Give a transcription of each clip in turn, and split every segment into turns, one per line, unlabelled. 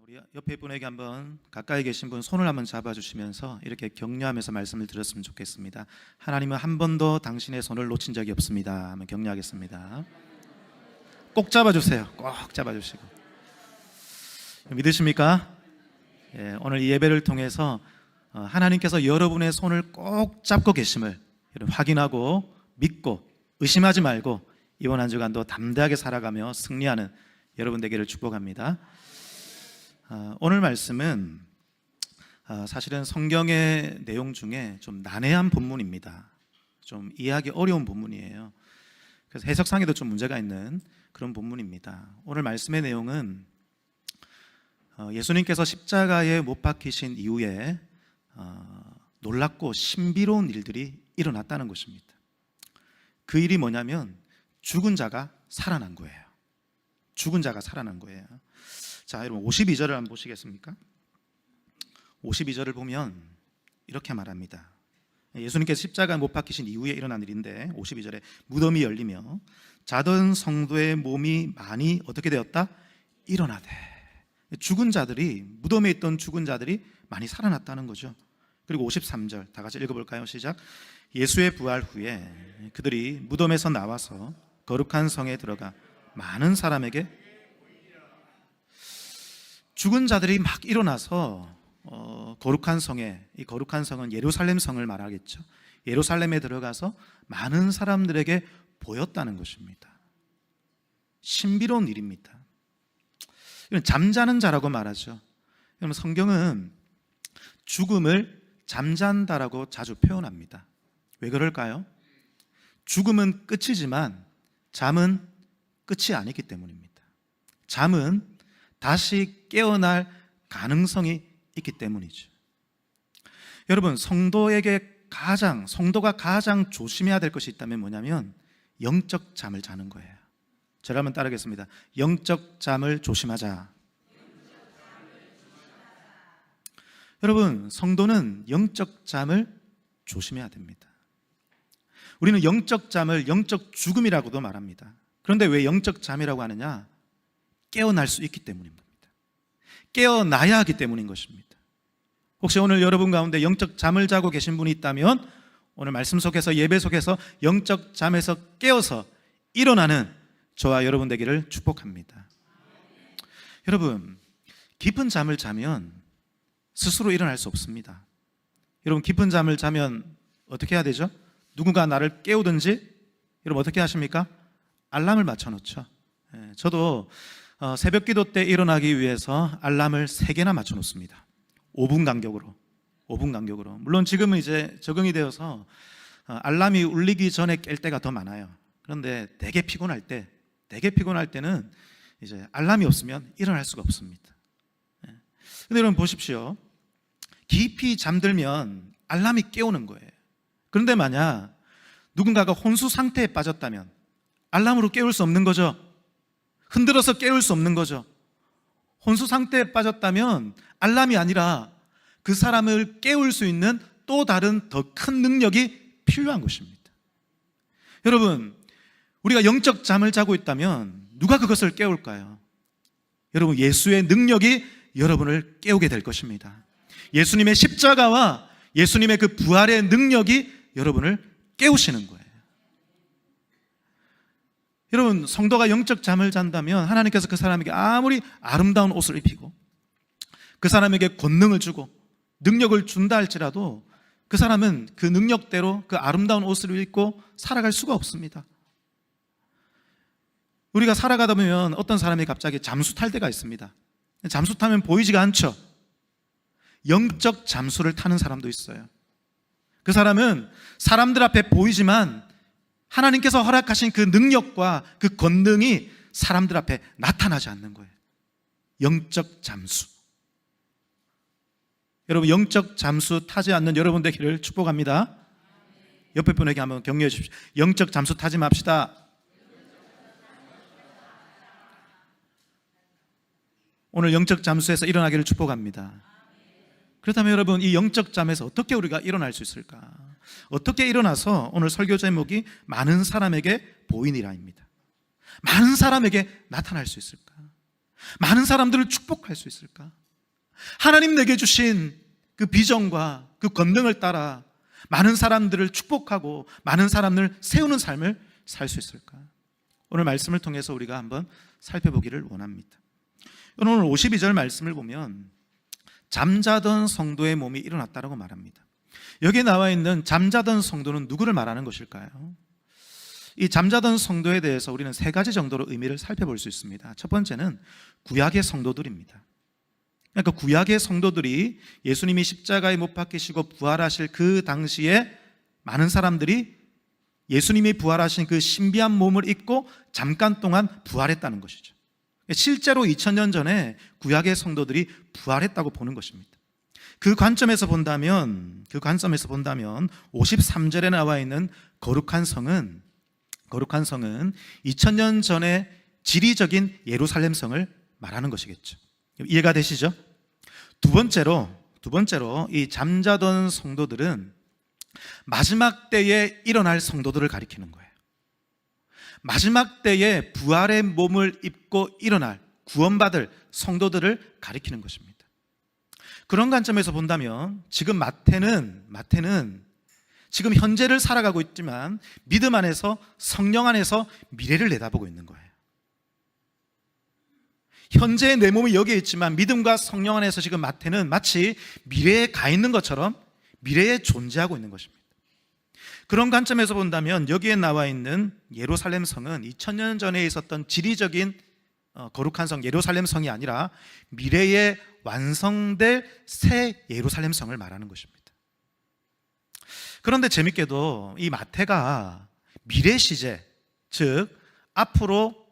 우리 옆에 분에게 한번 가까이 계신 분 손을 한번 잡아주시면서 이렇게 격려하면서 말씀을 드렸으면 좋겠습니다. 하나님은 한 번도 당신의 손을 놓친 적이 없습니다. 한번 격려하겠습니다. 꼭 잡아주세요. 꼭 잡아주시고. 믿으십니까? 예, 오늘 이 예배를 통해서 하나님께서 여러분의 손을 꼭 잡고 계심을 확인하고 믿고 의심하지 말고 이번 한 주간도 담대하게 살아가며 승리하는 여러분 되기를 축복합니다. 오늘 말씀은 사실은 성경의 내용 중에 좀 난해한 본문입니다. 좀 이해하기 어려운 본문이에요. 그래서 해석상에도 좀 문제가 있는 그런 본문입니다. 오늘 말씀의 내용은 예수님께서 십자가에 못 박히신 이후에 놀랍고 신비로운 일들이 일어났다는 것입니다. 그 일이 뭐냐면 죽은 자가 살아난 거예요. 죽은 자가 살아난 거예요. 자, 여러분 52절을 한번 보시겠습니까? 52절을 보면 이렇게 말합니다. 예수님께서 십자가에 못 박히신 이후에 일어난 일인데 52절에 무덤이 열리며 자던 성도의 몸이 많이 어떻게 되었다? 일어나되. 죽은 자들이, 무덤에 있던 죽은 자들이 많이 살아났다는 거죠. 그리고 53절 다 같이 읽어볼까요? 시작. 예수의 부활 후에 그들이 무덤에서 나와서 거룩한 성에 들어가 많은 사람에게, 죽은 자들이 막 일어나서 거룩한 성에, 이 거룩한 성은 예루살렘 성을 말하겠죠. 예루살렘에 들어가서 많은 사람들에게 보였다는 것입니다. 신비로운 일입니다. 이건 잠자는 자라고 말하죠. 여러분 성경은 죽음을 잠잔다라고 자주 표현합니다. 왜 그럴까요? 죽음은 끝이지만 잠은 끝이 아니기 때문입니다. 잠은 다시 깨어날 가능성이 있기 때문이죠. 여러분 성도가 가장 조심해야 될 것이 있다면 뭐냐면 영적 잠을 자는 거예요. 제가 한번 따르겠습니다. 영적 잠을 조심하자. 여러분 성도는 영적 잠을 조심해야 됩니다. 우리는 영적 잠을 영적 죽음이라고도 말합니다. 그런데 왜 영적 잠이라고 하느냐? 깨어날 수 있기 때문입니다. 깨어나야 하기 때문인 것입니다. 혹시 오늘 여러분 가운데 영적 잠을 자고 계신 분이 있다면 오늘 말씀 속에서, 예배 속에서 영적 잠에서 깨어서 일어나는 저와 여러분 되기를 축복합니다. 여러분 깊은 잠을 자면 스스로 일어날 수 없습니다. 여러분 깊은 잠을 자면 어떻게 해야 되죠? 누군가 나를 깨우든지 여러분 어떻게 하십니까? 알람을 맞춰 놓죠. 저도 새벽 기도 때 일어나기 위해서 알람을 3개나 맞춰 놓습니다. 5분 간격으로. 물론 지금은 이제 적응이 되어서 알람이 울리기 전에 깰 때가 더 많아요. 그런데 되게 피곤할 때는 이제 알람이 없으면 일어날 수가 없습니다. 근데 여러분 보십시오. 깊이 잠들면 알람이 깨우는 거예요. 그런데 만약 누군가가 혼수 상태에 빠졌다면 알람으로 깨울 수 없는 거죠. 흔들어서 깨울 수 없는 거죠. 혼수 상태에 빠졌다면 알람이 아니라 그 사람을 깨울 수 있는 또 다른 더 큰 능력이 필요한 것입니다. 여러분 우리가 영적 잠을 자고 있다면 누가 그것을 깨울까요? 여러분 예수의 능력이 여러분을 깨우게 될 것입니다. 예수님의 십자가와 예수님의 그 부활의 능력이 여러분을 깨우시는 거예요. 여러분 성도가 영적 잠을 잔다면 하나님께서 그 사람에게 아무리 아름다운 옷을 입히고 그 사람에게 권능을 주고 능력을 준다 할지라도 그 사람은 그 능력대로 그 아름다운 옷을 입고 살아갈 수가 없습니다. 우리가 살아가다 보면 어떤 사람이 갑자기 잠수 탈 때가 있습니다. 잠수 타면 보이지가 않죠. 영적 잠수를 타는 사람도 있어요. 그 사람은 사람들 앞에 보이지만 하나님께서 허락하신 그 능력과 그 권능이 사람들 앞에 나타나지 않는 거예요. 영적 잠수. 여러분 영적 잠수 타지 않는 여러분 되기를 축복합니다. 옆에 분에게 한번 격려해 주십시오. 영적 잠수 타지 맙시다. 오늘 영적 잠수에서 일어나기를 축복합니다. 그렇다면 여러분 이 영적 잠에서 어떻게 우리가 일어날 수 있을까? 어떻게 일어나서 오늘 설교 제목이 많은 사람에게 보이니라입니다. 많은 사람에게 나타날 수 있을까? 많은 사람들을 축복할 수 있을까? 하나님 내게 주신 그 비전과 그 권능을 따라 많은 사람들을 축복하고 많은 사람을 세우는 삶을 살 수 있을까? 오늘 말씀을 통해서 우리가 한번 살펴보기를 원합니다. 오늘 52절 말씀을 보면 잠자던 성도의 몸이 일어났다라고 말합니다. 여기에 나와 있는 잠자던 성도는 누구를 말하는 것일까요? 이 잠자던 성도에 대해서 우리는 세 가지 정도로 의미를 살펴볼 수 있습니다. 첫 번째는 구약의 성도들입니다. 그러니까 구약의 성도들이 예수님이 십자가에 못 박히시고 부활하실 그 당시에 많은 사람들이 예수님이 부활하신 그 신비한 몸을 입고 잠깐 동안 부활했다는 것이죠. 실제로 2000년 전에 구약의 성도들이 부활했다고 보는 것입니다. 그 관점에서 본다면 53절에 나와 있는 거룩한 성은 2000년 전에 지리적인 예루살렘 성을 말하는 것이겠죠. 이해가 되시죠? 두 번째로 이 잠자던 성도들은 마지막 때에 일어날 성도들을 가리키는 거예요. 마지막 때에 부활의 몸을 입고 일어날 구원받을 성도들을 가리키는 것입니다. 그런 관점에서 본다면 지금 마태는 지금 현재를 살아가고 있지만 믿음 안에서 성령 안에서 미래를 내다보고 있는 거예요. 현재의 내 몸이 여기에 있지만 믿음과 성령 안에서 지금 마태는 마치 미래에 가 있는 것처럼 미래에 존재하고 있는 것입니다. 그런 관점에서 본다면 여기에 나와 있는 예루살렘 성은 2000년 전에 있었던 지리적인 거룩한 성 예루살렘 성이 아니라 미래에 완성될 새 예루살렘 성을 말하는 것입니다. 그런데 재밌게도 이 마태가 미래 시제, 즉 앞으로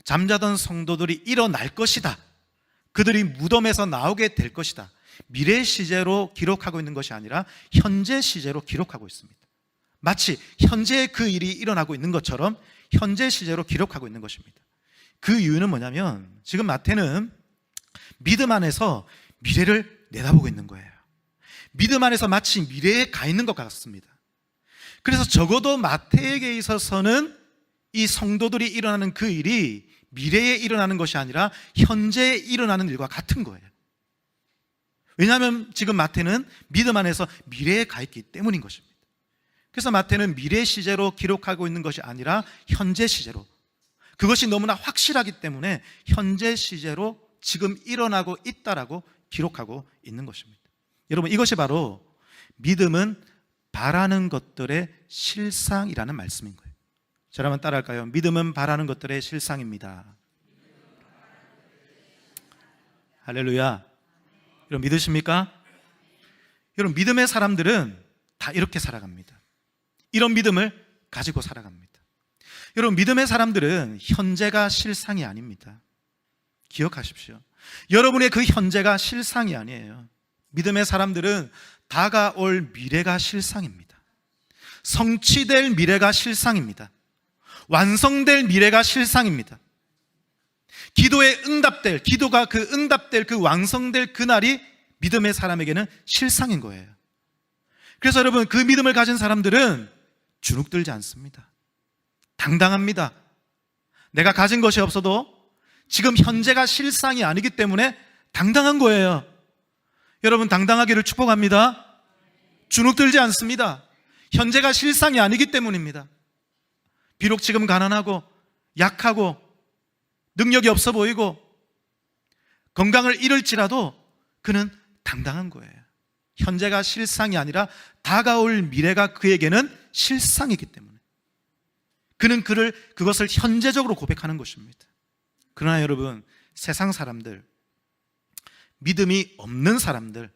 잠자던 성도들이 일어날 것이다, 그들이 무덤에서 나오게 될 것이다, 미래 시제로 기록하고 있는 것이 아니라 현재 시제로 기록하고 있습니다. 마치 현재 그 일이 일어나고 있는 것처럼 현재 시제로 기록하고 있는 것입니다. 그 이유는 뭐냐면 지금 마태는 믿음 안에서 미래를 내다보고 있는 거예요. 믿음 안에서 마치 미래에 가 있는 것 같습니다. 그래서 적어도 마태에게 있어서는 이 성도들이 일어나는 그 일이 미래에 일어나는 것이 아니라 현재에 일어나는 일과 같은 거예요. 왜냐하면 지금 마태는 믿음 안에서 미래에 가 있기 때문인 것입니다. 그래서 마태는 미래 시제로 기록하고 있는 것이 아니라 현재 시제로, 그것이 너무나 확실하기 때문에 현재 시제로 지금 일어나고 있다라고 기록하고 있는 것입니다. 여러분, 이것이 바로 믿음은 바라는 것들의 실상이라는 말씀인 거예요. 저를 한번 따라할까요? 믿음은 바라는 것들의 실상입니다. 할렐루야. 여러분 믿으십니까? 여러분, 믿음의 사람들은 다 이렇게 살아갑니다. 이런 믿음을 가지고 살아갑니다. 여러분, 믿음의 사람들은 현재가 실상이 아닙니다. 기억하십시오. 여러분의 그 현재가 실상이 아니에요. 믿음의 사람들은 다가올 미래가 실상입니다. 성취될 미래가 실상입니다. 완성될 미래가 실상입니다. 기도가 응답될 그 완성될 그날이 믿음의 사람에게는 실상인 거예요. 그래서 여러분, 그 믿음을 가진 사람들은 주눅들지 않습니다. 당당합니다. 내가 가진 것이 없어도 지금 현재가 실상이 아니기 때문에 당당한 거예요. 여러분, 당당하기를 축복합니다. 주눅들지 않습니다. 현재가 실상이 아니기 때문입니다. 비록 지금 가난하고 약하고 능력이 없어 보이고 건강을 잃을지라도 그는 당당한 거예요. 현재가 실상이 아니라 다가올 미래가 그에게는 실상이기 때문에 그는 그것을 현재적으로 고백하는 것입니다. 그러나 여러분, 세상 사람들, 믿음이 없는 사람들,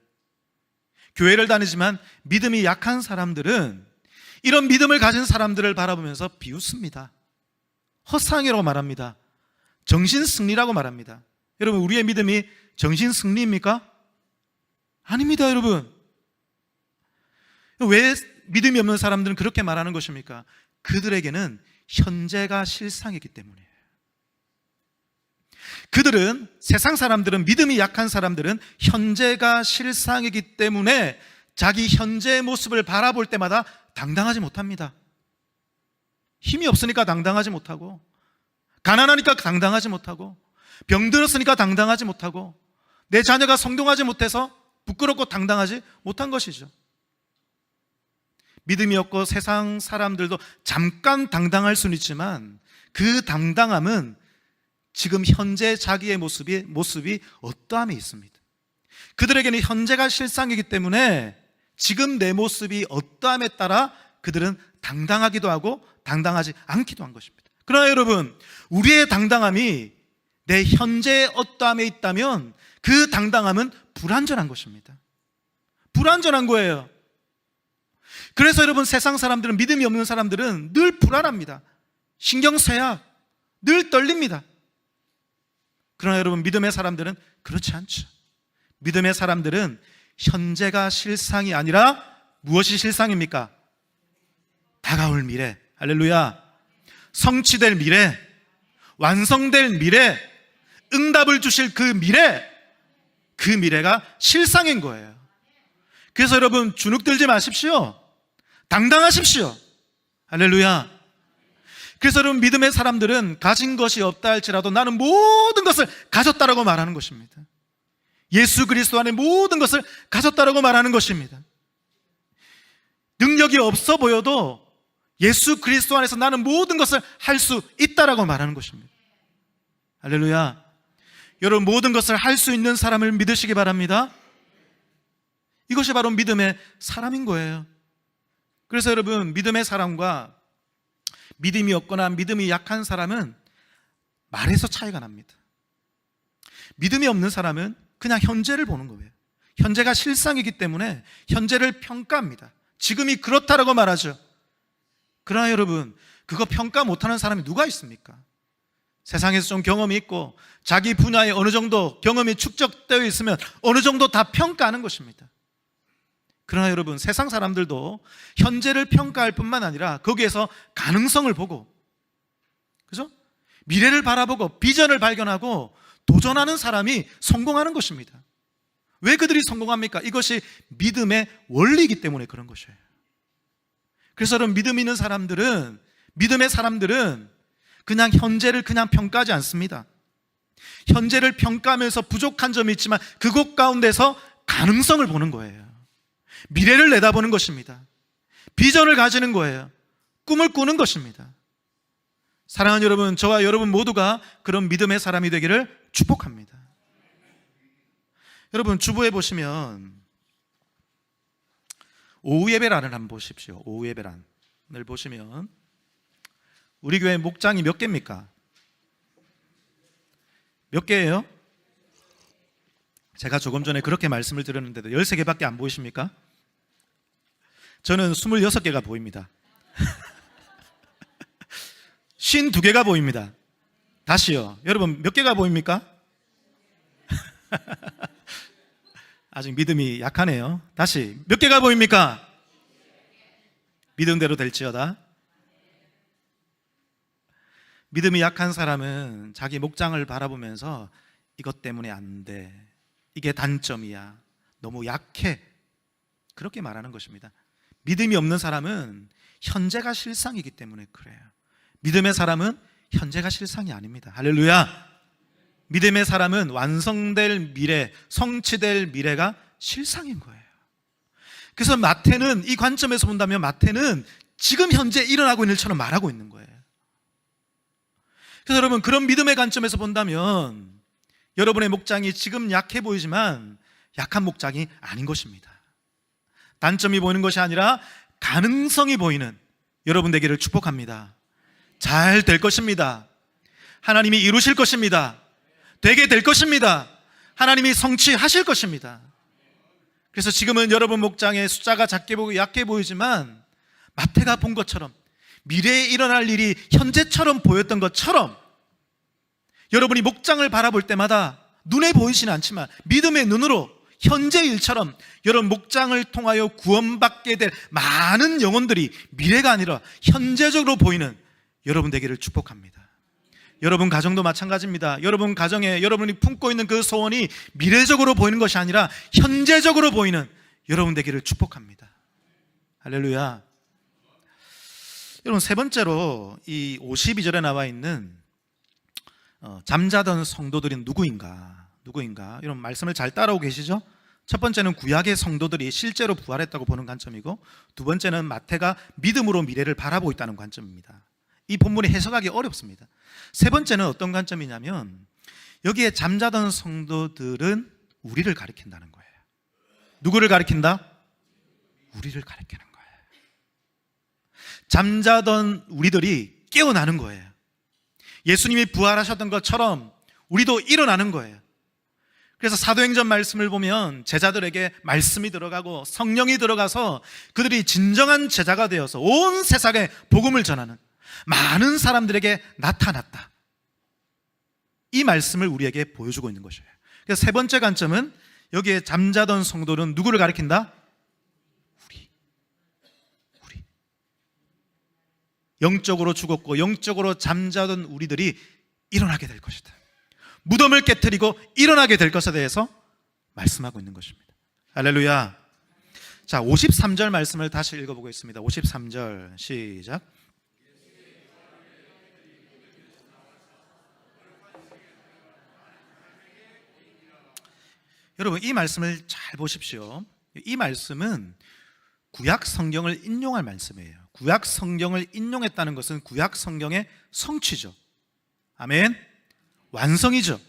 교회를 다니지만 믿음이 약한 사람들은 이런 믿음을 가진 사람들을 바라보면서 비웃습니다. 허상이라고 말합니다. 정신승리라고 말합니다. 여러분, 우리의 믿음이 정신승리입니까? 아닙니다. 여러분, 왜 믿음이 없는 사람들은 그렇게 말하는 것입니까? 그들에게는 현재가 실상이기 때문이에요. 세상 사람들은, 믿음이 약한 사람들은 현재가 실상이기 때문에 자기 현재의 모습을 바라볼 때마다 당당하지 못합니다. 힘이 없으니까 당당하지 못하고, 가난하니까 당당하지 못하고, 병들었으니까 당당하지 못하고 내 자녀가 성공하지 못해서 부끄럽고 당당하지 못한 것이죠. 믿음이 없고 세상 사람들도 잠깐 당당할 수는 있지만 그 당당함은 지금 현재 자기의 모습이 어떠함에 있습니다. 그들에게는 현재가 실상이기 때문에 지금 내 모습이 어떠함에 따라 그들은 당당하기도 하고 당당하지 않기도 한 것입니다. 그러나 여러분, 우리의 당당함이 내 현재의 어떠함에 있다면 그 당당함은 불완전한 것입니다. 불완전한 거예요. 그래서 여러분, 세상 사람들은, 믿음이 없는 사람들은 늘 불안합니다. 신경쇠약, 늘 떨립니다. 그러나 여러분, 믿음의 사람들은 그렇지 않죠. 믿음의 사람들은 현재가 실상이 아니라 무엇이 실상입니까? 다가올 미래, 할렐루야, 성취될 미래, 완성될 미래, 응답을 주실 그 미래, 그 미래가 실상인 거예요. 그래서 여러분, 주눅들지 마십시오. 당당하십시오. 할렐루야. 그래서 여러분, 믿음의 사람들은 가진 것이 없다 할지라도 나는 모든 것을 가졌다라고 말하는 것입니다. 예수 그리스도 안에 모든 것을 가졌다라고 말하는 것입니다. 능력이 없어 보여도 예수 그리스도 안에서 나는 모든 것을 할 수 있다라고 말하는 것입니다. 할렐루야. 여러분, 모든 것을 할 수 있는 사람을 믿으시기 바랍니다. 이것이 바로 믿음의 사람인 거예요. 그래서 여러분, 믿음의 사람과 믿음이 없거나 믿음이 약한 사람은 말에서 차이가 납니다. 믿음이 없는 사람은 그냥 현재를 보는 거예요. 현재가 실상이기 때문에 현재를 평가합니다. 지금이 그렇다라고 말하죠. 그러나 여러분, 그거 평가 못하는 사람이 누가 있습니까? 세상에서 좀 경험이 있고 자기 분야에 어느 정도 경험이 축적되어 있으면 어느 정도 다 평가하는 것입니다. 그러나 여러분, 세상 사람들도 현재를 평가할 뿐만 아니라 거기에서 가능성을 보고, 그죠? 미래를 바라보고 비전을 발견하고 도전하는 사람이 성공하는 것입니다. 왜 그들이 성공합니까? 이것이 믿음의 원리이기 때문에 그런 것이에요. 그래서 여러분, 믿음 있는 사람들은, 믿음의 사람들은 그냥 현재를 그냥 평가하지 않습니다. 현재를 평가하면서 부족한 점이 있지만 그곳 가운데서 가능성을 보는 거예요. 미래를 내다보는 것입니다. 비전을 가지는 거예요. 꿈을 꾸는 것입니다. 사랑하는 여러분, 저와 여러분 모두가 그런 믿음의 사람이 되기를 축복합니다. 여러분, 주보에 보시면 오후 예배란을 한번 보십시오. 오후 예배란을 보시면 우리 교회 목장이 몇 개입니까? 몇 개예요? 제가 조금 전에 그렇게 말씀을 드렸는데도 13개밖에 안 보이십니까? 저는 26개가 보입니다. 52개가 보입니다. 다시요. 여러분, 몇 개가 보입니까? 아직 믿음이 약하네요. 다시, 몇 개가 보입니까? 믿음대로 될지어다. 믿음이 약한 사람은 자기 목장을 바라보면서 이것 때문에 안 돼, 이게 단점이야, 너무 약해, 그렇게 말하는 것입니다. 믿음이 없는 사람은 현재가 실상이기 때문에 그래요. 믿음의 사람은 현재가 실상이 아닙니다. 할렐루야. 믿음의 사람은 완성될 미래, 성취될 미래가 실상인 거예요. 그래서 마태는, 이 관점에서 본다면 마태는 지금 현재 일어나고 있는 일처럼 말하고 있는 거예요. 그래서 여러분, 그런 믿음의 관점에서 본다면 여러분의 목장이 지금 약해 보이지만 약한 목장이 아닌 것입니다. 단점이 보이는 것이 아니라 가능성이 보이는 여러분 되기를 축복합니다. 잘 될 것입니다. 하나님이 이루실 것입니다. 되게 될 것입니다. 하나님이 성취하실 것입니다. 그래서 지금은 여러분 목장의 숫자가 작게 보이고 약해 보이지만 마태가 본 것처럼 미래에 일어날 일이 현재처럼 보였던 것처럼 여러분이 목장을 바라볼 때마다 눈에 보이지는 않지만 믿음의 눈으로 현재 일처럼 여러분 목장을 통하여 구원받게 될 많은 영혼들이 미래가 아니라 현재적으로 보이는 여러분 되기를 축복합니다. 여러분 가정도 마찬가지입니다. 여러분 가정에 여러분이 품고 있는 그 소원이 미래적으로 보이는 것이 아니라 현재적으로 보이는 여러분 되기를 축복합니다. 할렐루야. 여러분, 세 번째로 이 52절에 나와 있는 잠자던 성도들이 누구인가 이런 말씀을 잘 따라오고 계시죠? 첫 번째는 구약의 성도들이 실제로 부활했다고 보는 관점이고, 두 번째는 마태가 믿음으로 미래를 바라보고 있다는 관점입니다. 이 본문이 해석하기 어렵습니다. 세 번째는 어떤 관점이냐면, 여기에 잠자던 성도들은 우리를 가리킨다는 거예요. 누구를 가리킨다? 우리를 가리키는 거예요. 잠자던 우리들이 깨어나는 거예요. 예수님이 부활하셨던 것처럼 우리도 일어나는 거예요. 그래서 사도행전 말씀을 보면 제자들에게 말씀이 들어가고 성령이 들어가서 그들이 진정한 제자가 되어서 온 세상에 복음을 전하는, 많은 사람들에게 나타났다, 이 말씀을 우리에게 보여주고 있는 것이에요. 그래서 세 번째 관점은, 여기에 잠자던 성도는 누구를 가리킨다? 우리. 영적으로 죽었고 영적으로 잠자던 우리들이 일어나게 될 것이다. 무덤을 깨트리고 일어나게 될 것에 대해서 말씀하고 있는 것입니다. 할렐루야. 자, 53절 말씀을 다시 읽어보겠습니다. 53절 시작. 여러분, 이 말씀을 잘 보십시오. 이 말씀은 구약 성경을 인용할 말씀이에요. 구약 성경을 인용했다는 것은 구약 성경의 성취죠. 아멘. 완성이죠.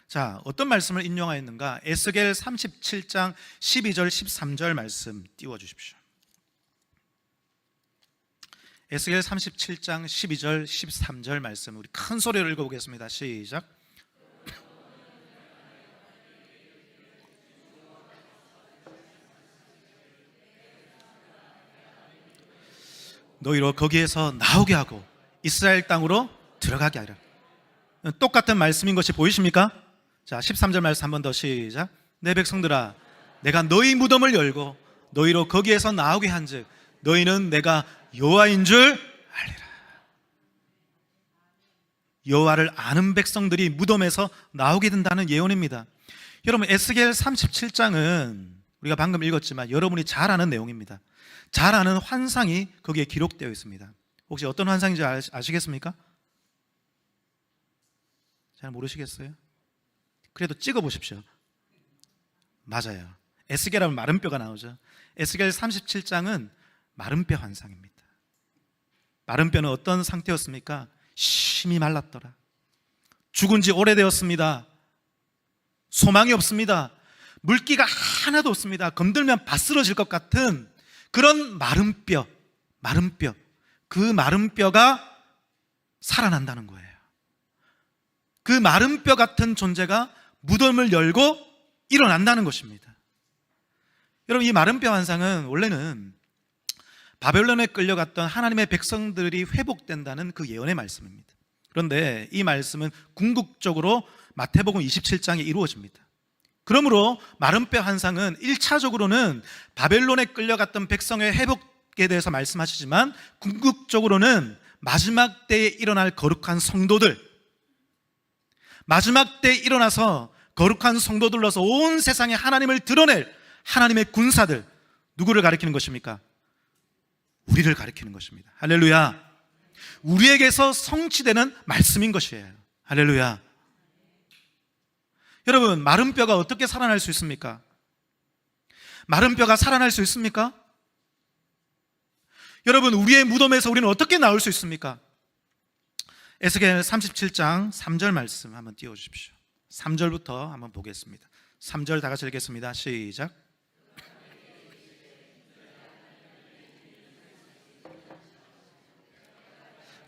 자, 어떤 말씀을 인용하였는가? 에스겔 37장 12절 13절 말씀 띄워주십시오. 에스겔 37장 12절 13절 말씀, 우리 큰 소리로 읽어보겠습니다. 시작. 너희로 거기에서 나오게 하고 이스라엘 땅으로 들어가게 하리라. 똑같은 말씀인 것이 보이십니까? 자, 13절 말씀 한 번 더 시작. 내 백성들아, 내가 너희 무덤을 열고 너희로 거기에서 나오게 한즉 너희는 내가 여호와인 줄 알리라. 여호와를 아는 백성들이 무덤에서 나오게 된다는 예언입니다. 여러분, 에스겔 37장은 우리가 방금 읽었지만 여러분이 잘 아는 내용입니다. 잘 아는 환상이 거기에 기록되어 있습니다. 혹시 어떤 환상인지 아시겠습니까? 잘 모르시겠어요? 그래도 찍어보십시오. 맞아요. 에스겔 하면 마른 뼈가 나오죠. 에스겔 37장은 마른 뼈 환상입니다. 마른 뼈는 어떤 상태였습니까? 심히 말랐더라. 죽은 지 오래되었습니다. 소망이 없습니다. 물기가 하나도 없습니다. 건들면 바스러질 것 같은 그런 마른 뼈, 그 마른 뼈가 살아난다는 거예요. 그 마른 뼈 같은 존재가 무덤을 열고 일어난다는 것입니다. 여러분, 이 마른 뼈 환상은 원래는 바벨론에 끌려갔던 하나님의 백성들이 회복된다는 그 예언의 말씀입니다. 그런데 이 말씀은 궁극적으로 마태복음 27장에 이루어집니다. 그러므로 마른 뼈 환상은 1차적으로는 바벨론에 끌려갔던 백성의 회복에 대해서 말씀하시지만, 궁극적으로는 마지막 때에 일어날 거룩한 성도들, 마지막 때에 일어나서 거룩한 성도들로서 온 세상에 하나님을 드러낼 하나님의 군사들, 누구를 가리키는 것입니까? 우리를 가리키는 것입니다. 할렐루야. 우리에게서 성취되는 말씀인 것이에요. 할렐루야. 여러분, 마른 뼈가 어떻게 살아날 수 있습니까? 마른 뼈가 살아날 수 있습니까? 여러분, 우리의 무덤에서 우리는 어떻게 나올 수 있습니까? 에스겔 37장 3절 말씀 한번 띄워주십시오. 3절부터 한번 보겠습니다. 3절 다 같이 읽겠습니다. 시작.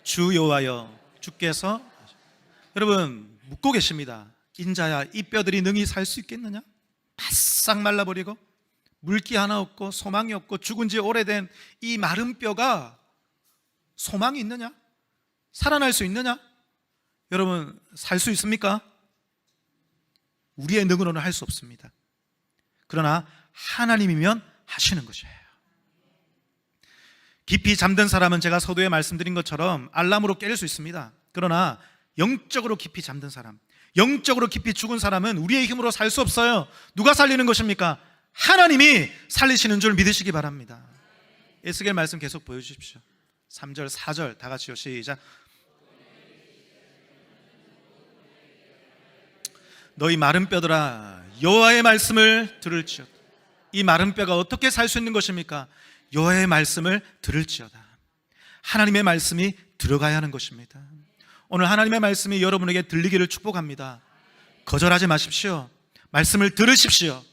주 여호와여, 주께서, 여러분 묻고 계십니다. 인자야, 이 뼈들이 능히 살 수 있겠느냐? 바싹 말라버리고 물기 하나 없고 소망이 없고 죽은 지 오래된 이 마른 뼈가 소망이 있느냐? 살아날 수 있느냐? 여러분, 살 수 있습니까? 우리의 능으로는 할 수 없습니다. 그러나 하나님이면 하시는 것이에요. 깊이 잠든 사람은 제가 서두에 말씀드린 것처럼 알람으로 깰 수 있습니다. 그러나 영적으로 깊이 잠든 사람, 영적으로 깊이 죽은 사람은 우리의 힘으로 살 수 없어요. 누가 살리는 것입니까? 하나님이 살리시는 줄 믿으시기 바랍니다. 에스겔 말씀 계속 보여주십시오. 3절 4절 다 같이요. 시작. 너희 마른 뼈들아 여호와의 말씀을 들을지어다. 이 마른 뼈가 어떻게 살 수 있는 것입니까? 여호와의 말씀을 들을지어다. 하나님의 말씀이 들어가야 하는 것입니다. 오늘 하나님의 말씀이 여러분에게 들리기를 축복합니다. 거절하지 마십시오. 말씀을 들으십시오.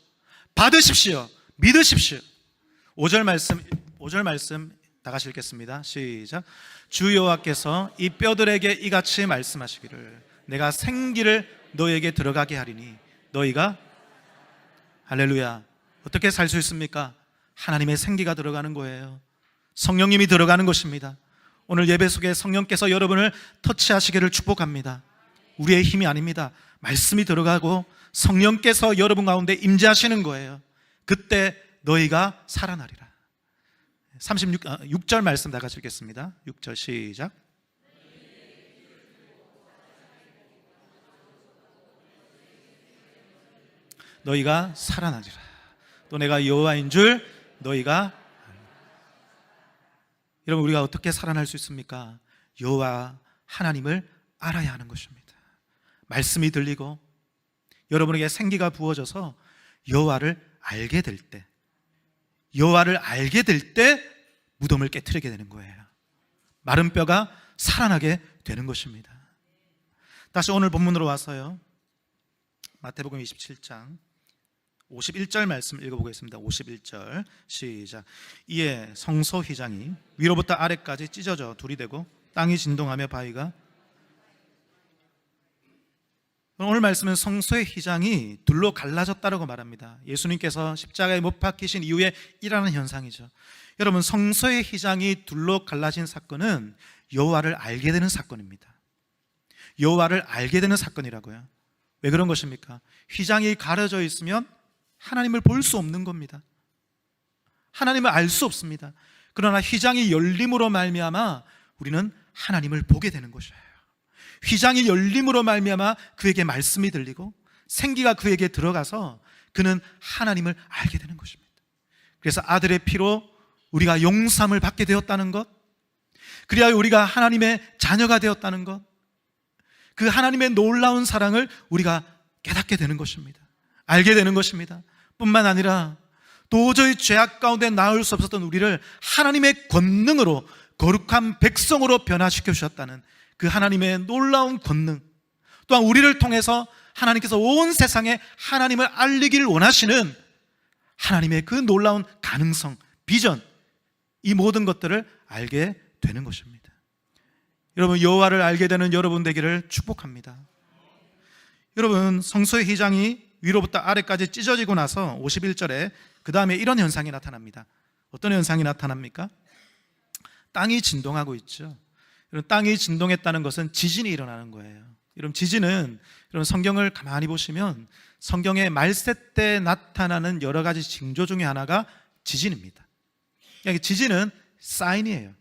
받으십시오. 믿으십시오. 5절 말씀 다 같이 읽겠습니다. 시작. 주 여호와께서 이 뼈들에게 이같이 말씀하시기를 내가 생기를 너에게 들어가게 하리니 너희가 할렐루야. 어떻게 살 수 있습니까? 하나님의 생기가 들어가는 거예요. 성령님이 들어가는 것입니다. 오늘 예배 속에 성령께서 여러분을 터치하시기를 축복합니다. 우리의 힘이 아닙니다. 말씀이 들어가고 성령께서 여러분 가운데 임재하시는 거예요. 그때 너희가 살아나리라. 6절 말씀 다 같이 읽겠습니다. 6절 시작. 너희가 살아나리라. 또 내가 여호와인 줄 너희가. 여러분, 우리가 어떻게 살아날 수 있습니까? 여호와 하나님을 알아야 하는 것입니다. 말씀이 들리고 여러분에게 생기가 부어져서 여호와를 알게 될 때, 여호와를 알게 될 때 무덤을 깨트리게 되는 거예요. 마른 뼈가 살아나게 되는 것입니다. 다시 오늘 본문으로 와서요, 마태복음 27장 51절 말씀 읽어보겠습니다. 51절 시작. 이에 성소 휘장이 위로부터 아래까지 찢어져 둘이 되고 땅이 진동하며 바위가. 오늘 말씀은 성소의 휘장이 둘로 갈라졌다고 말합니다. 예수님께서 십자가에 못 박히신 이후에 일어나는 현상이죠. 여러분, 성소의 휘장이 둘로 갈라진 사건은 여호와를 알게 되는 사건입니다. 여호와를 알게 되는 사건이라고요. 왜 그런 것입니까? 휘장이 가려져 있으면 하나님을 볼 수 없는 겁니다. 하나님을 알 수 없습니다. 그러나 휘장이 열림으로 말미암아 우리는 하나님을 보게 되는 것이에요. 휘장이 열림으로 말미암아 그에게 말씀이 들리고 생기가 그에게 들어가서 그는 하나님을 알게 되는 것입니다. 그래서 아들의 피로 우리가 용서함을 받게 되었다는 것, 그래야 우리가 하나님의 자녀가 되었다는 것, 그 하나님의 놀라운 사랑을 우리가 깨닫게 되는 것입니다. 알게 되는 것입니다. 뿐만 아니라 도저히 죄악 가운데 나올 수 없었던 우리를 하나님의 권능으로 거룩한 백성으로 변화시켜 주셨다는 그 하나님의 놀라운 권능, 또한 우리를 통해서 하나님께서 온 세상에 하나님을 알리기를 원하시는 하나님의 그 놀라운 가능성, 비전, 이 모든 것들을 알게 되는 것입니다. 여러분, 여호와를 알게 되는 여러분 되기를 축복합니다. 여러분, 성소의 휘장이 위로부터 아래까지 찢어지고 나서 51절에 그 다음에 이런 현상이 나타납니다. 어떤 현상이 나타납니까? 땅이 진동하고 있죠. 땅이 진동했다는 것은 지진이 일어나는 거예요. 여러분, 지진은, 여러분 성경을 가만히 보시면 성경의 말세 때 나타나는 여러 가지 징조 중에 하나가 지진입니다. 지진은 사인이에요.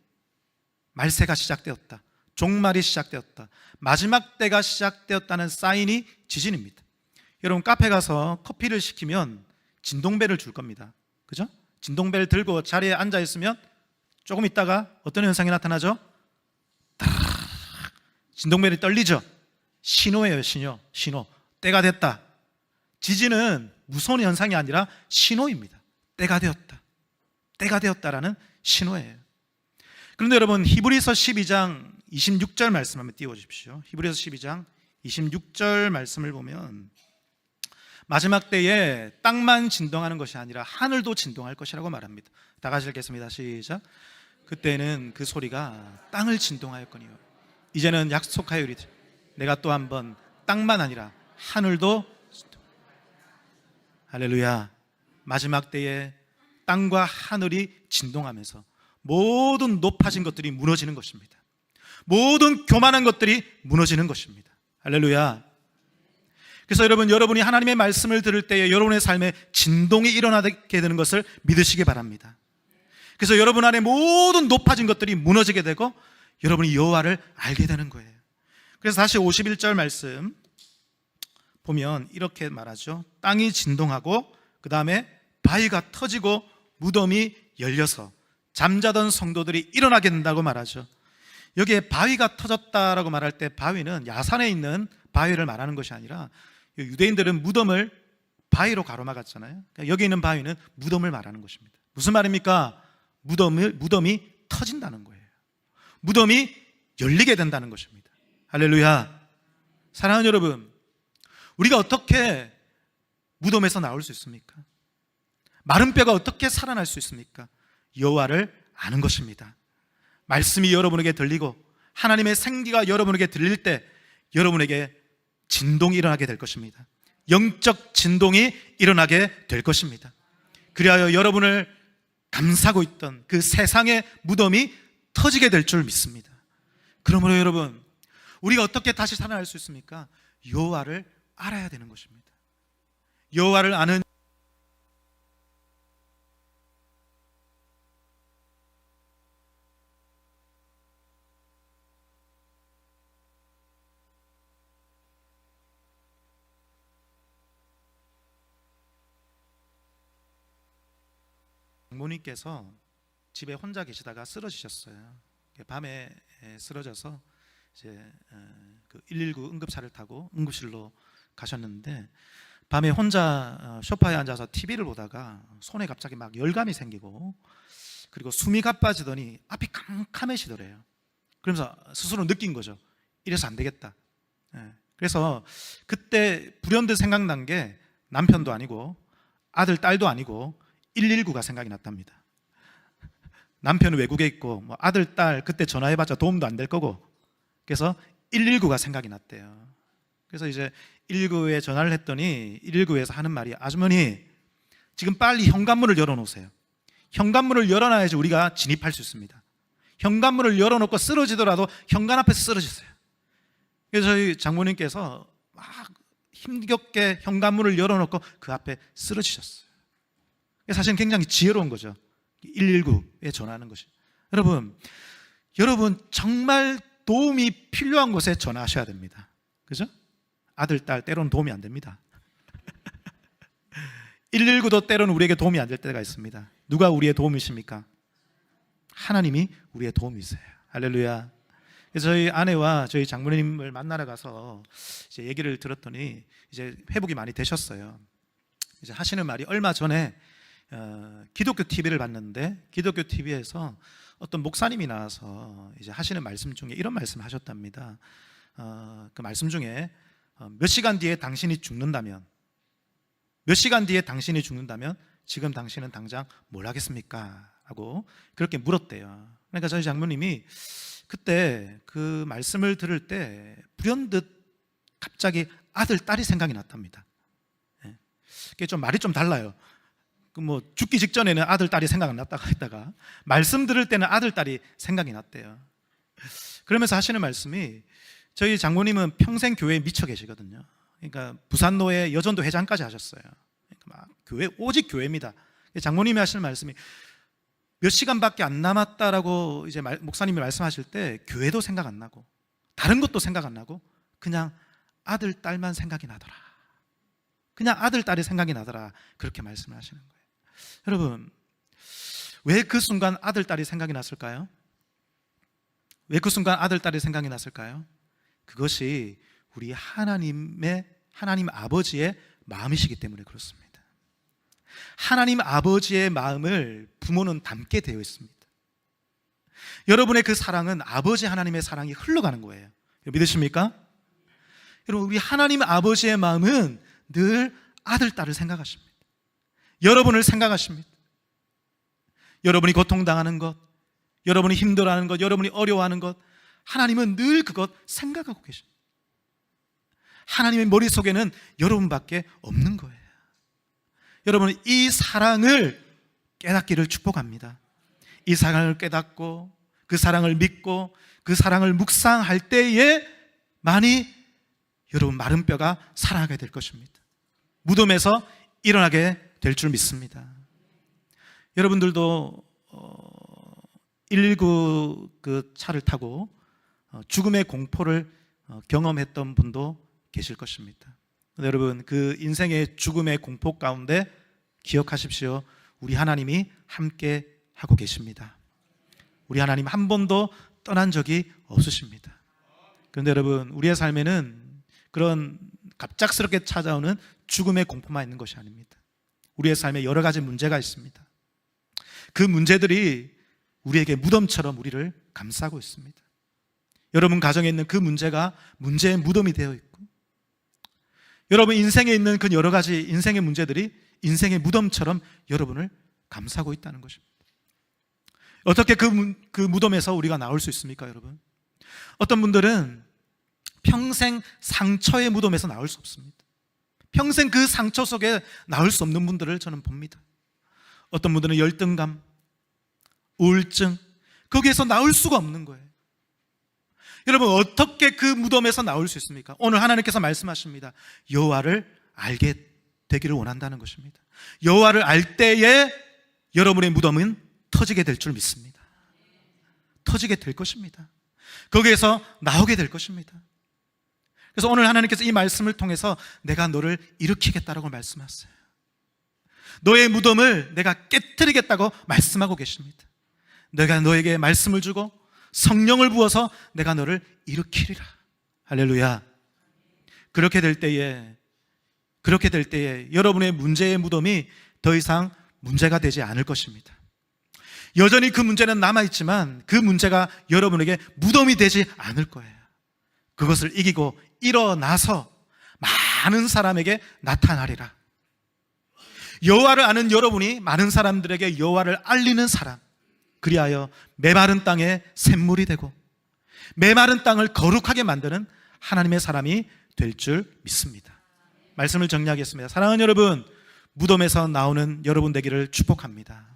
말세가 시작되었다, 종말이 시작되었다, 마지막 때가 시작되었다는 사인이 지진입니다. 여러분, 카페 가서 커피를 시키면 진동벨을 줄 겁니다. 그죠? 진동벨 들고 자리에 앉아 있으면 조금 있다가 어떤 현상이 나타나죠? 진동벨이 떨리죠? 신호예요. 신호. 때가 됐다. 지진은 무서운 현상이 아니라 신호입니다. 때가 되었다라는 신호예요. 그런데 여러분, 히브리서 12장 26절 말씀 한번 띄워주십시오. 히브리서 12장 26절 말씀을 보면 마지막 때에 땅만 진동하는 것이 아니라 하늘도 진동할 것이라고 말합니다. 다 같이 읽겠습니다. 시작. 그때는 그 소리가 땅을 진동하였거니와 이제는 약속하여리되 내가 또 한번 땅만 아니라 하늘도 진동. 할렐루야. 마지막 때에 땅과 하늘이 진동하면서 모든 높아진 것들이 무너지는 것입니다. 모든 교만한 것들이 무너지는 것입니다. 할렐루야. 그래서 여러분이 하나님의 말씀을 들을 때에 여러분의 삶에 진동이 일어나게 되는 것을 믿으시기 바랍니다. 그래서 여러분 안에 모든 높아진 것들이 무너지게 되고 여러분이 여호와를 알게 되는 거예요. 그래서 다시 51절 말씀 보면 이렇게 말하죠. 땅이 진동하고 그 다음에 바위가 터지고 무덤이 열려서 잠자던 성도들이 일어나게 된다고 말하죠. 여기에 바위가 터졌다라고 말할 때 바위는 야산에 있는 바위를 말하는 것이 아니라 유대인들은 무덤을 바위로 가로막았잖아요. 그러니까 여기 있는 바위는 무덤을 말하는 것입니다. 무슨 말입니까? 무덤이 터진다는 거예요. 무덤이 열리게 된다는 것입니다. 할렐루야. 사랑하는 여러분, 우리가 어떻게 무덤에서 나올 수 있습니까? 마른 뼈가 어떻게 살아날 수 있습니까? 여호와를 아는 것입니다. 말씀이 여러분에게 들리고 하나님의 생기가 여러분에게 들릴 때 여러분에게 진동이 일어나게 될 것입니다. 영적 진동이 일어나게 될 것입니다. 그리하여 여러분을 감싸고 있던 그 세상의 무덤이 터지게 될 줄 믿습니다. 그러므로 여러분, 우리가 어떻게 다시 살아날 수 있습니까? 여호와를 알아야 되는 것입니다. 여호와를 아는 장모님께서 집에 혼자 계시다가 쓰러지셨어요. 밤에 쓰러져서 이제 그 119 응급차를 타고 응급실로 가셨는데, 밤에 혼자 소파에 앉아서 TV를 보다가 손에 갑자기 막 열감이 생기고, 그리고 숨이 가빠지더니 앞이 캄캄해지더래요. 그러면서 스스로 느낀 거죠. 이래서 안 되겠다. 그래서 그때 불현듯 생각난 게 남편도 아니고 아들, 딸도 아니고 119가 생각이 났답니다. 남편은 외국에 있고 뭐 아들, 딸 그때 전화해봤자 도움도 안 될 거고, 그래서 119가 생각이 났대요. 그래서 이제 119에 전화를 했더니 119에서 하는 말이, 아주머니 지금 빨리 현관문을 열어놓으세요. 현관문을 열어놔야지 우리가 진입할 수 있습니다. 현관문을 열어놓고 쓰러지더라도 현관 앞에서 쓰러지세요. 그래서 저희 장모님께서 막 힘겹게 현관문을 열어놓고 그 앞에 쓰러지셨어요. 사실은 굉장히 지혜로운 거죠. 119에 전화하는 것이. 여러분 정말 도움이 필요한 곳에 전화하셔야 됩니다. 그죠? 아들, 딸 때로는 도움이 안 됩니다. 119도 때로는 우리에게 도움이 안 될 때가 있습니다. 누가 우리의 도움이십니까? 하나님이 우리의 도움이세요. 할렐루야. 그래서 저희 아내와 저희 장모님을 만나러 가서 이제 얘기를 들었더니 이제 회복이 많이 되셨어요. 이제 하시는 말이, 얼마 전에 기독교 TV를 봤는데 기독교 TV에서 어떤 목사님이 나와서 이제 하시는 말씀 중에 이런 말씀을 하셨답니다. 그 말씀 중에 몇 시간 뒤에 당신이 죽는다면, 몇 시간 뒤에 당신이 죽는다면 지금 당신은 당장 뭘 하겠습니까? 하고 그렇게 물었대요. 그러니까 저희 장모님이 그때 그 말씀을 들을 때 불현듯 갑자기 아들, 딸이 생각이 났답니다. 그게 좀 말이 좀 달라요. 그 뭐 죽기 직전에는 아들, 딸이 생각 안 났다가 했다가 말씀 들을 때는 아들, 딸이 생각이 났대요. 그러면서 하시는 말씀이, 저희 장모님은 평생 교회에 미쳐 계시거든요. 그러니까 부산노회 여전도 회장까지 하셨어요. 그러니까 막 교회, 오직 교회입니다. 장모님이 하시는 말씀이, 몇 시간밖에 안 남았다라고 이제 목사님이 말씀하실 때 교회도 생각 안 나고 다른 것도 생각 안 나고 그냥 아들, 딸만 생각이 나더라. 그냥 아들, 딸이 생각이 나더라. 그렇게 말씀을 하시는 거예요. 여러분, 왜 그 순간 아들, 딸이 생각이 났을까요? 왜 그 순간 아들, 딸이 생각이 났을까요? 그것이 우리 하나님 아버지의 마음이시기 때문에 그렇습니다. 하나님 아버지의 마음을 부모는 담게 되어 있습니다. 여러분의 그 사랑은 아버지 하나님의 사랑이 흘러가는 거예요. 믿으십니까? 여러분, 우리 하나님 아버지의 마음은 늘 아들, 딸을 생각하십니다. 여러분을 생각하십니다. 여러분이 고통당하는 것, 여러분이 힘들어하는 것, 여러분이 어려워하는 것, 하나님은 늘 그것 생각하고 계십니다. 하나님의 머릿속에는 여러분밖에 없는 거예요. 여러분, 이 사랑을 깨닫기를 축복합니다. 이 사랑을 깨닫고 그 사랑을 믿고 그 사랑을 묵상할 때에 많이 여러분 마른 뼈가 살아나게 될 것입니다. 무덤에서 일어나게 될 줄 믿습니다. 여러분들도 119 그 차를 타고 죽음의 공포를 경험했던 분도 계실 것입니다. 여러분, 그 인생의 죽음의 공포 가운데 기억하십시오. 우리 하나님이 함께 하고 계십니다. 우리 하나님 한 번도 떠난 적이 없으십니다. 그런데 여러분, 우리의 삶에는 그런 갑작스럽게 찾아오는 죽음의 공포만 있는 것이 아닙니다. 우리의 삶에 여러 가지 문제가 있습니다. 그 문제들이 우리에게 무덤처럼 우리를 감싸고 있습니다. 여러분 가정에 있는 그 문제가 문제의 무덤이 되어 있고, 여러분 인생에 있는 그 여러 가지 인생의 문제들이 인생의 무덤처럼 여러분을 감싸고 있다는 것입니다. 어떻게 그 무덤에서 우리가 나올 수 있습니까, 여러분? 어떤 분들은 평생 상처의 무덤에서 나올 수 없습니다. 평생 그 상처 속에 나올 수 없는 분들을 저는 봅니다. 어떤 분들은 열등감, 우울증, 거기에서 나올 수가 없는 거예요. 여러분 어떻게 그 무덤에서 나올 수 있습니까? 오늘 하나님께서 말씀하십니다. 여호와를 알게 되기를 원한다는 것입니다. 여호와를 알 때에 여러분의 무덤은 터지게 될 줄 믿습니다. 터지게 될 것입니다. 거기에서 나오게 될 것입니다. 그래서 오늘 하나님께서 이 말씀을 통해서 내가 너를 일으키겠다라고 말씀하세요. 너의 무덤을 내가 깨트리겠다고 말씀하고 계십니다. 내가 너에게 말씀을 주고 성령을 부어서 내가 너를 일으키리라. 할렐루야. 그렇게 될 때에 여러분의 문제의 무덤이 더 이상 문제가 되지 않을 것입니다. 여전히 그 문제는 남아있지만 그 문제가 여러분에게 무덤이 되지 않을 거예요. 그것을 이기고 일어나서 많은 사람에게 나타나리라. 여호와를 아는 여러분이 많은 사람들에게 여호와를 알리는 사람, 그리하여 메마른 땅에 샘물이 되고 메마른 땅을 거룩하게 만드는 하나님의 사람이 될 줄 믿습니다. 말씀을 정리하겠습니다. 사랑하는 여러분, 무덤에서 나오는 여러분 되기를 축복합니다.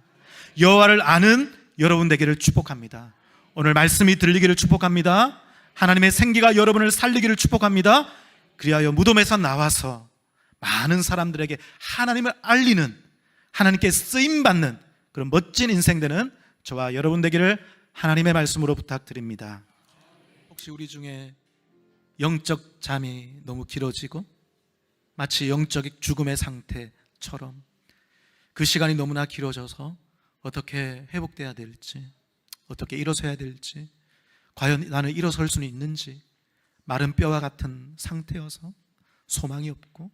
여호와를 아는 여러분 되기를 축복합니다. 오늘 말씀이 들리기를 축복합니다. 하나님의 생기가 여러분을 살리기를 축복합니다. 그리하여 무덤에서 나와서 많은 사람들에게 하나님을 알리는, 하나님께 쓰임받는 그런 멋진 인생 되는 저와 여러분 되기를 하나님의 말씀으로 부탁드립니다. 혹시 우리 중에 영적 잠이 너무 길어지고 마치 영적 죽음의 상태처럼 그 시간이 너무나 길어져서 어떻게 회복돼야 될지, 어떻게 일어서야 될지, 과연 나는 일어설 수는 있는지 마른 뼈와 같은 상태여서 소망이 없고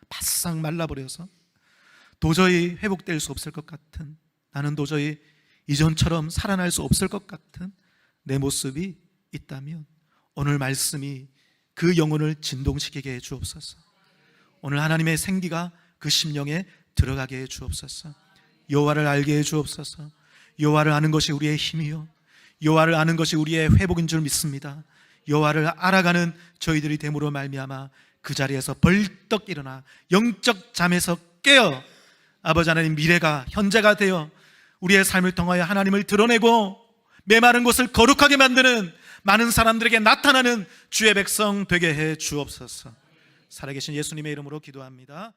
바싹 말라버려서 도저히 회복될 수 없을 것 같은, 나는 도저히 이전처럼 살아날 수 없을 것 같은 내 모습이 있다면 오늘 말씀이 그 영혼을 진동시키게 해 주옵소서. 오늘 하나님의 생기가 그 심령에 들어가게 해 주옵소서. 여호와를 알게 해 주옵소서. 여호와를 아는 것이 우리의 힘이요, 여호와를 아는 것이 우리의 회복인 줄 믿습니다. 여호와를 알아가는 저희들이 됨으로 말미암아 그 자리에서 벌떡 일어나 영적 잠에서 깨어 아버지 하나님 미래가 현재가 되어 우리의 삶을 통하여 하나님을 드러내고 메마른 곳을 거룩하게 만드는 많은 사람들에게 나타나는 주의 백성 되게 해 주옵소서. 살아계신 예수님의 이름으로 기도합니다.